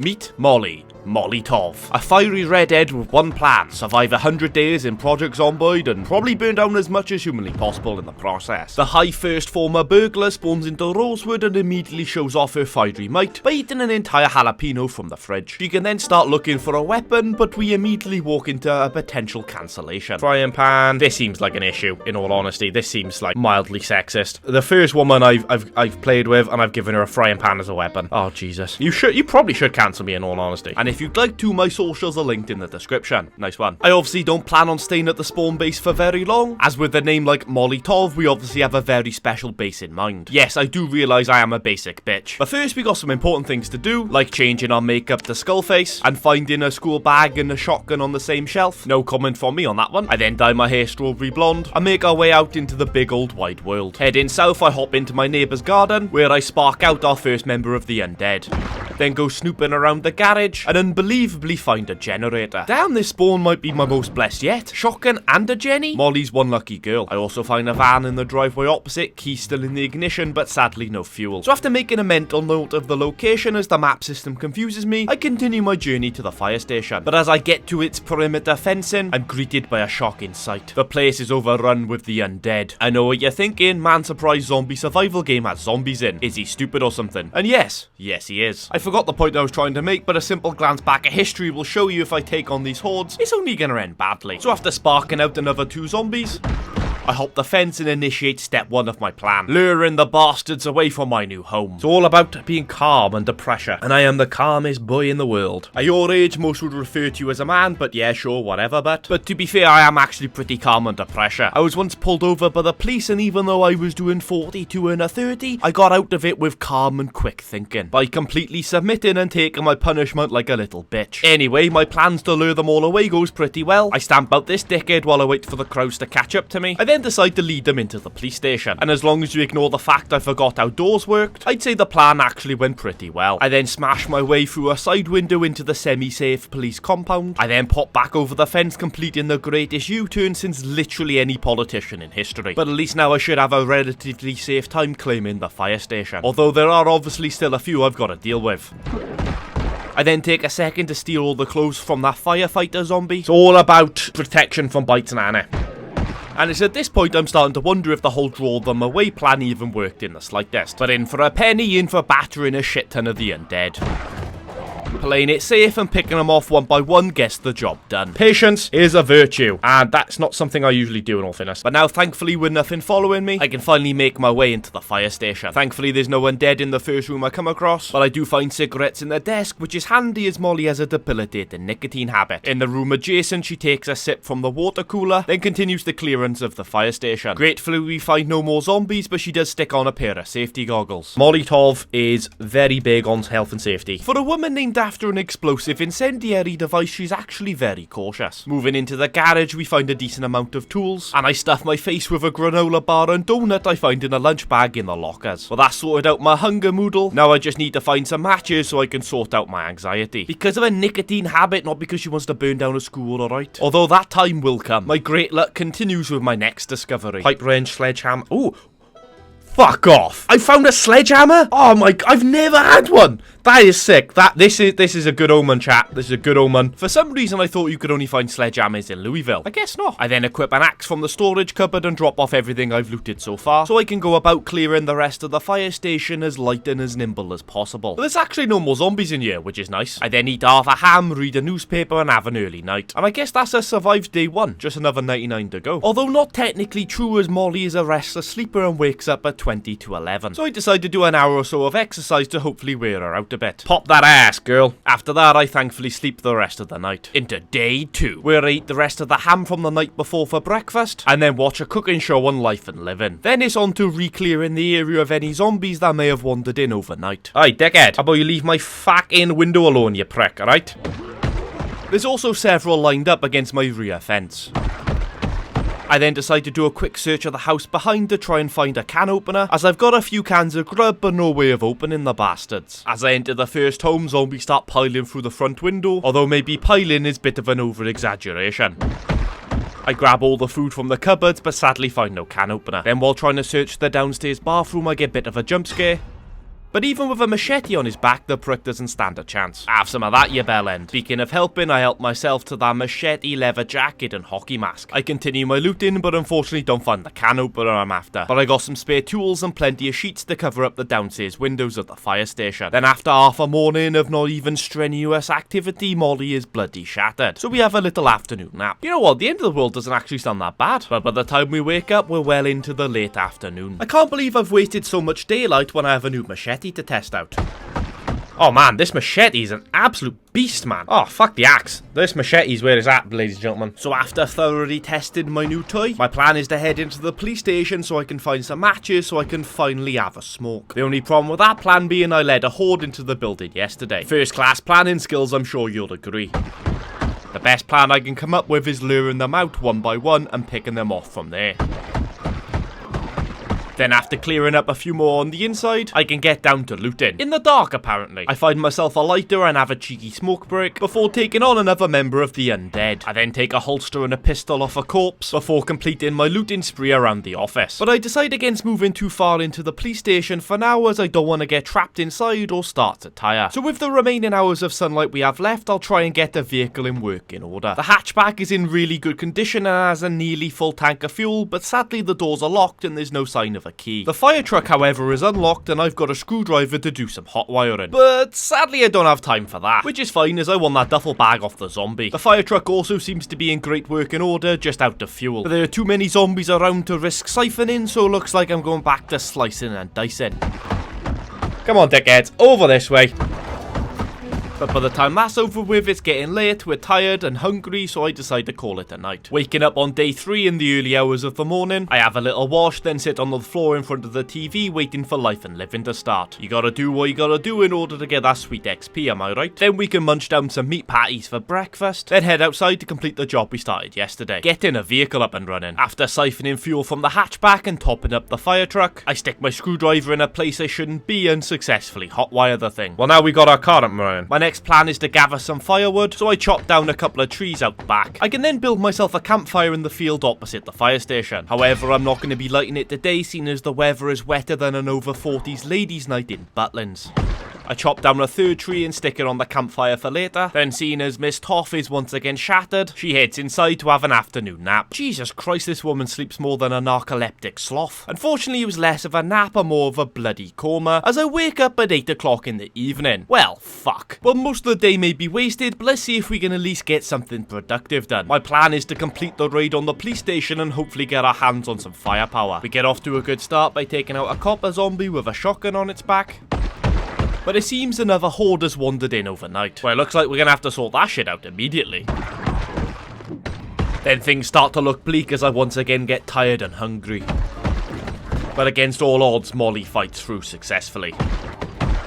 Meet Molli. Molli Toff. A fiery redhead with one plan: survive 100 days in Project Zomboid and probably burn down as much as humanly possible in the process. The high first former burglar spawns into Rosewood and immediately shows off her fiery might by eating an entire jalapeno from the fridge. She can then start looking for a weapon, but we immediately walk into a potential cancellation. Frying pan. This seems like an issue, in all honesty. This seems like mildly sexist. The first woman I've played with, and I've given her a frying pan as a weapon. Oh, Jesus. You probably should cancel me, in all honesty. And if you'd like to, my socials are linked in the description. Nice one. I obviously don't plan on staying at the spawn base for very long, as with a name like Molli Toff, we obviously have a very special base in mind. Yes, I do realise I am a basic bitch. But first we got some important things to do, like changing our makeup to Skullface, and finding a school bag and a shotgun on the same shelf. No comment from me on that one. I then dye my hair strawberry blonde, and make our way out into the big old wide world. Heading south, I hop into my neighbour's garden, where I spark out our first member of the undead. Then go snooping around the garage, and unbelievably find a generator. Damn, this spawn might be my most blessed yet. Shotgun and a Jenny? Molly's one lucky girl. I also find a van in the driveway opposite, key still in the ignition, but sadly no fuel. So after making a mental note of the location as the map system confuses me, I continue my journey to the fire station. But as I get to its perimeter fencing, I'm greeted by a shocking sight. The place is overrun with the undead. I know what you're thinking, man, surprise zombie survival game has zombies in. Is he stupid or something? And yes he is. I forgot the point I was trying to make, but a simple glance back at history will show you if I take on these hordes, it's only gonna end badly. So after sparking out another 2 zombies, I hop the fence and initiate step 1 of my plan, luring the bastards away from my new home. It's all about being calm under pressure, and I am the calmest boy in the world. At your age, most would refer to you as a man, but yeah, sure, whatever, but to be fair, I am actually pretty calm under pressure. I was once pulled over by the police, and even though I was doing 42 and a 30, I got out of it with calm and quick thinking, by completely submitting and taking my punishment like a little bitch. Anyway, my plans to lure them all away goes pretty well. I stamp out this dickhead while I wait for the crowds to catch up to me. I then decide to lead them into the police station, and as long as you ignore the fact I forgot how doors worked, I'd say the plan actually went pretty well. I then smash my way through a side window into the semi-safe police compound. I then pop back over the fence, completing the greatest U-turn since literally any politician in history. But at least now I should have a relatively safe time claiming the fire station, although there are obviously still a few I've got to deal with. I then take a second to steal all the clothes from that firefighter zombie. It's all about protection from bites and Anna. And it's at this point I'm starting to wonder if the whole draw them away plan even worked in the slightest. But in for a penny, in for battering a shit ton of the undead. Playing it safe and picking them off one by one gets the job done. Patience is a virtue, and that's not something I usually do in all fairness. But now, thankfully, with nothing following me, I can finally make my way into the fire station. Thankfully, there's no undead in the first room I come across, but I do find cigarettes in the desk, which is handy as Molly has a debilitating nicotine habit. In the room adjacent, she takes a sip from the water cooler, then continues the clearance of the fire station. Gratefully, we find no more zombies, but she does stick on a pair of safety goggles. Molli Toff is very big on health and safety. For a woman named after an explosive incendiary device, she's actually very cautious. Moving into the garage, we find a decent amount of tools, and I stuff my face with a granola bar and donut I find in a lunch bag in the lockers. Well, that sorted out my hunger moodle. Now I just need to find some matches so I can sort out my anxiety. Because of a nicotine habit, not because she wants to burn down a school, alright? Although that time will come. My great luck continues with my next discovery. Pipe wrench, sledgehammer. Ooh. Fuck off! I found a sledgehammer? Oh my, I've never had one! That is sick. This is a good omen, chat. This is a good omen. For some reason, I thought you could only find sledgehammers in Louisville. I guess not. I then equip an axe from the storage cupboard and drop off everything I've looted so far, so I can go about clearing the rest of the fire station as light and as nimble as possible. But there's actually no more zombies in here, which is nice. I then eat half a ham, read a newspaper, and have an early night. And I guess that's a survived day 1. Just another 99 to go. Although not technically true, as Molly is a restless sleeper and wakes up at 20 to 11. So I decide to do an hour or so of exercise to hopefully wear her out a bit. Pop that ass, girl. After that, I thankfully sleep the rest of the night. Into day 2, where I eat the rest of the ham from the night before for breakfast, and then watch a cooking show on Life and Living. Then it's on to re-clearing the area of any zombies that may have wandered in overnight. Aye, dickhead, how about you leave my fucking window alone, you prick, alright? There's also several lined up against my rear fence. I then decide to do a quick search of the house behind to try and find a can opener, as I've got a few cans of grub but no way of opening the bastards. As I enter the first home, zombies start piling through the front window, although maybe piling is a bit of an over-exaggeration. I grab all the food from the cupboards but sadly find no can opener. Then while trying to search the downstairs bathroom, I get a bit of a jump scare. But even with a machete on his back, the prick doesn't stand a chance. Have some of that, you bellend. Speaking of helping, I help myself to that machete, leather jacket and hockey mask. I continue my looting, but unfortunately don't find the can opener I'm after. But I got some spare tools and plenty of sheets to cover up the downstairs windows of the fire station. Then after half a morning of not even strenuous activity, Molly is bloody shattered. So we have a little afternoon nap. You know what, the end of the world doesn't actually sound that bad. But by the time we wake up, we're well into the late afternoon. I can't believe I've wasted so much daylight when I have a new machete to test out. Oh man, this machete is an absolute beast, man. Oh, fuck the axe. This machete's where it's at, ladies and gentlemen. So after thoroughly testing my new toy, my plan is to head into the police station so I can find some matches so I can finally have a smoke. The only problem with that plan being I led a horde into the building yesterday. First class planning skills, I'm sure you'll agree. The best plan I can come up with is luring them out one by one and picking them off from there. Then after clearing up a few more on the inside, I can get down to looting. In the dark, apparently. I find myself a lighter and have a cheeky smoke break before taking on another member of the undead. I then take a holster and a pistol off a corpse before completing my looting spree around the office. But I decide against moving too far into the police station for now, as I don't want to get trapped inside or start to tire. So with the remaining hours of sunlight we have left, I'll try and get the vehicle in working order. The hatchback is in really good condition and has a nearly full tank of fuel, but sadly the doors are locked and there's no sign of a key. The fire truck, however, is unlocked and I've got a screwdriver to do some hot wiring. But sadly I don't have time for that, which is fine as I want that duffel bag off the zombie. The fire truck also seems to be in great working order, just out of fuel. But there are too many zombies around to risk siphoning, so it looks like I'm going back to slicing and dicing. Come on, dickheads, over this way. But by the time that's over with, it's getting late, we're tired and hungry, so I decide to call it a night. Waking up on day 3 in the early hours of the morning, I have a little wash, then sit on the floor in front of the TV waiting for life and living to start. You gotta do what you gotta do in order to get that sweet XP, am I right? Then we can munch down some meat patties for breakfast, then head outside to complete the job we started yesterday. Getting a vehicle up and running. After siphoning fuel from the hatchback and topping up the fire truck, I stick my screwdriver in a place I shouldn't be and successfully hotwire the thing. Well, now we got our car up and running. My next plan is to gather some firewood, so I chop down a couple of trees out back. I can then build myself a campfire in the field opposite the fire station. However, I'm not going to be lighting it today, seeing as the weather is wetter than an over 40s ladies' night in Butlins. I chop down a third tree and stick it on the campfire for later. Then seeing as Miss Toff is once again shattered, she heads inside to have an afternoon nap. Jesus Christ, this woman sleeps more than a narcoleptic sloth. Unfortunately, it was less of a nap and more of a bloody coma, as I wake up at 8 o'clock in the evening. Well, fuck. Well, most of the day may be wasted, but let's see if we can at least get something productive done. My plan is to complete the raid on the police station and hopefully get our hands on some firepower. We get off to a good start by taking out a copper zombie with a shotgun on its back. But it seems another horde has wandered in overnight. Well, it looks like we're gonna have to sort that shit out immediately. Then things start to look bleak as I once again get tired and hungry. But against all odds, Molly fights through successfully.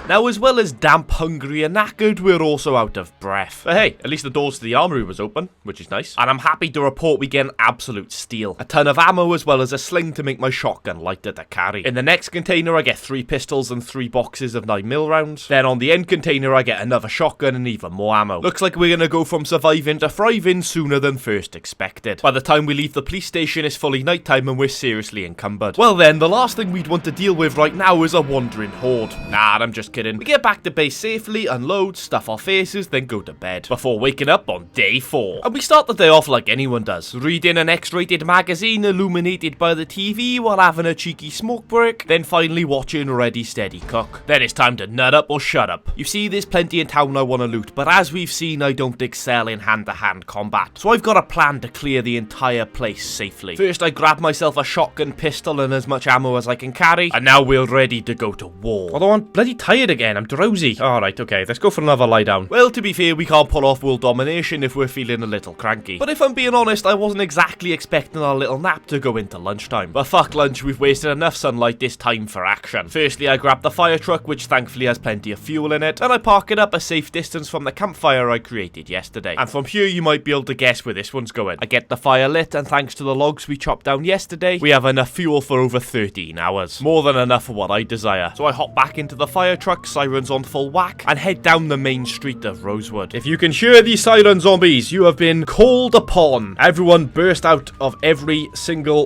Now, as well as damp, hungry and knackered, we're also out of breath. But hey, at least the doors to the armory was open, which is nice. And I'm happy to report we get an absolute steal. A ton of ammo as well as a sling to make my shotgun lighter to carry. In the next container, I get 3 pistols and 3 boxes of 9mm rounds. Then on the end container, I get another shotgun and even more ammo. Looks like we're gonna go from surviving to thriving sooner than first expected. By the time we leave the police station, it's fully nighttime and we're seriously encumbered. Well then, the last thing we'd want to deal with right now is a wandering horde. Nah, I'm just kidding. We get back to base safely, unload, stuff our faces, then go to bed. Before waking up on day 4. And we start the day off like anyone does. Reading an X-rated magazine illuminated by the TV while having a cheeky smoke break. Then finally watching Ready Steady Cook. Then it's time to nut up or shut up. You see, there's plenty in town I want to loot, but as we've seen, I don't excel in hand-to-hand combat. So I've got a plan to clear the entire place safely. First, I grab myself a shotgun, pistol, and as much ammo as I can carry. And now we're ready to go to war. Although I'm bloody tired again. I'm drowsy. Alright, okay, let's go for another lie down. Well, to be fair, we can't pull off world domination if we're feeling a little cranky. But if I'm being honest, I wasn't exactly expecting our little nap to go into lunchtime. But fuck lunch, we've wasted enough sunlight, this time for action. Firstly, I grab the fire truck, which thankfully has plenty of fuel in it, and I park it up a safe distance from the campfire I created yesterday. And from here, you might be able to guess where this one's going. I get the fire lit, and thanks to the logs we chopped down yesterday, we have enough fuel for over 13 hours. More than enough for what I desire. So I hop back into the fire truck truck, sirens on full whack, and head down the main street of Rosewood. If you can hear these siren zombies, you have been called upon. Everyone burst out of every single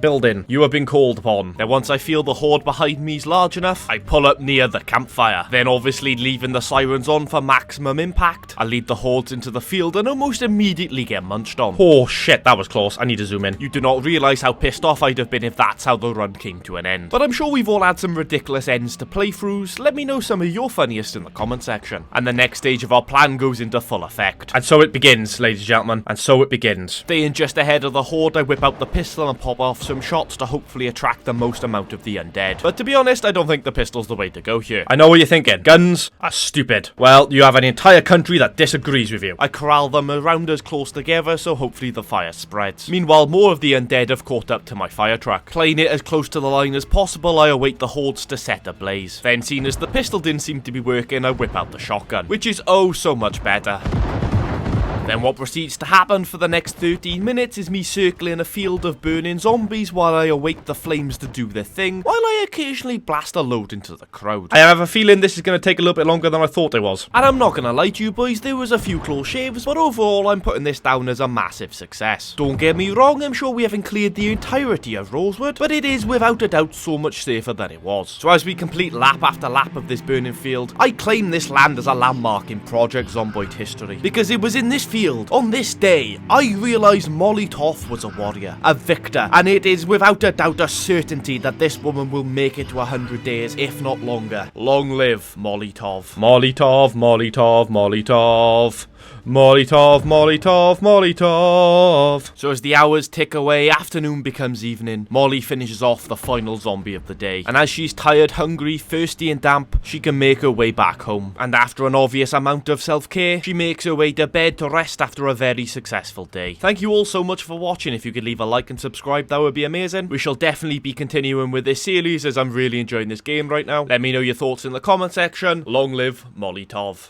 building. You have been called upon. Then once I feel the horde behind me is large enough, I pull up near the campfire. Then obviously leaving the sirens on for maximum impact, I lead the hordes into the field and almost immediately get munched on. Oh shit, that was close. I need to zoom in. You do not realise how pissed off I'd have been if that's how the run came to an end. But I'm sure we've all had some ridiculous ends to playthroughs. Let me know some of your funniest in the comment section. And the next stage of our plan goes into full effect. And so it begins, ladies and gentlemen. And so it begins. Staying just ahead of the horde, I whip out the pistol and pop off some shots to hopefully attract the most amount of the undead. But to be honest, I don't think the pistol's the way to go here. I know what you're thinking. Guns are stupid. Well, you have an entire country that disagrees with you. I corral them around us close together, so hopefully the fire spreads. Meanwhile, more of the undead have caught up to my fire truck. Playing it as close to the line as possible, I await the hordes to set ablaze. Then, seeing as the pistol didn't seem to be working, I whip out the shotgun, which is oh so much better. Then what proceeds to happen for the next 13 minutes is me circling a field of burning zombies while I await the flames to do their thing, while I occasionally blast a load into the crowd. I have a feeling this is going to take a little bit longer than I thought it was. And I'm not going to lie to you boys, there was a few close shaves, but overall I'm putting this down as a massive success. Don't get me wrong, I'm sure we haven't cleared the entirety of Rosewood, but it is without a doubt so much safer than it was. So as we complete lap after lap of this burning field, I claim this land as a landmark in Project Zomboid history, because it was in this field, on this day, I realised Molli Toff was a warrior, a victor, and it is without a doubt a certainty that this woman will make it to 100 days, if not longer. Long live Molli Toff. Molli Toff, Molli Toff, Molli Toff. Molli Toff, Molli Toff, Molli Toff. So as the hours tick away, afternoon becomes evening. Molly finishes off the final zombie of the day. And as she's tired, hungry, thirsty and damp, she can make her way back home. And after an obvious amount of self-care, she makes her way to bed to rest after a very successful day. Thank you all so much for watching. If you could leave a like and subscribe, that would be amazing. We shall definitely be continuing with this series as I'm really enjoying this game right now. Let me know your thoughts in the comment section. Long live Molli Toff.